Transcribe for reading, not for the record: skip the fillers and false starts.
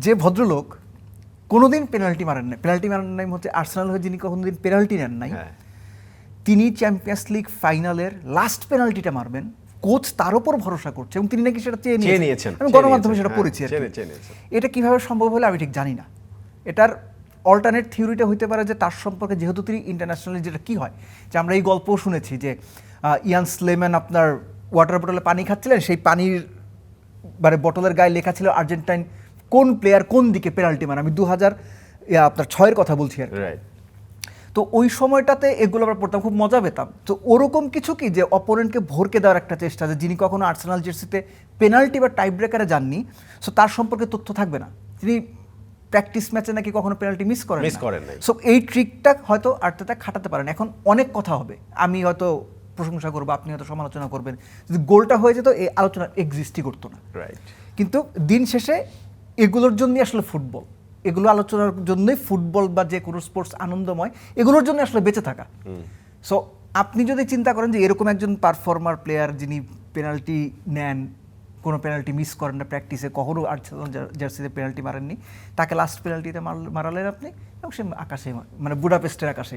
যে ভদ্রলোক কোনোদিন পেনাল্টি মারেন নাই, পেনাল্টি মারেন নাই হচ্ছে আর্সেনাল হয়ে যিনি কোনোদিন পেনাল্টি নেন নাই, হ্যাঁ, তিনি চ্যাম্পিয়ন্স লিগ ফাইনালের লাস্ট পেনাল্টিটা মারবেন, কোচ তার উপর ভরসা করছে এবং তিনি নাকি সেটা চেয়ে নিয়েছেন। আমি গণমাধ্যমে সেটা পড়েছি আর কি। এটা কিভাবে সম্ভব হলে আমি ঠিক জানি না। এটার অল্টারনেট থিওরিটা হইতে পারে যে তার সম্পর্কে, যেহেতু তিনি ইন্টারন্যাশনালি, যেটা কি হয় যে আমরা এই গল্পও শুনেছি যে ইয়ান স্লেম্যান আপনার ওয়াটার বোতলে পানি খাচ্ছিলেন, সেই পানির মানে বোতলের গায়ে লেখা ছিল আর্জেন্টাইন কোন প্লেয়ার কোন দিকে পেনাল্টি মানে, আমি 2006-এর কথা বলছি আর কি। রাইট। তো ওই সময়টাতে এগুলো আমরা পড়তাম, খুব মজা পেতাম। তো ওরকম কিছু কি যে অপোনেন্টকে ভরকে দেওয়ার একটা চেষ্টা, যে যিনি কখনো আর্সেনাল জার্সিতে পেনাল্টি বা টাই ব্রেকারে যাননি, সো তার সম্পর্কে তথ্য থাকবে না। তিনি প্র্যাকটিস ম্যাচে নাকি কখনো পেনাল্টি মিস করেন নাই। সো এই ট্রিকটা হয়তো আর্তেতা খাটাতে পারেন। এখন অনেক কথা হবে, আমি হয়তো প্রশংসা করবো, আপনি হয়তো সমালোচনা করবেন। যদি গোলটা হয়ে যেত এই আলোচনা এক্সিস্টই করতো না। রাইট। কিন্তু দিন শেষে এগুলোর জন্যই আসলে ফুটবল, এগুলো আলোচনার জন্যই ফুটবল বা যে কোনো স্পোর্টস আনন্দময়, এগুলোর জন্য আসলে বেঁচে থাকা। সো আপনি যদি চিন্তা করেন যে এরকম একজন পারফর্মার প্লেয়ার যিনি পেনাল্টি নেন, কোনো পেনাল্টি মিস করেন না প্র্যাকটিসে, কখনো আর্সেনাল জার্সিতে পেনাল্টি মারেননি, তাকে লাস্ট পেনাল্টিতে মারালেন আপনি, এবং সে আকাশে মানে বুডাপেস্টের আকাশে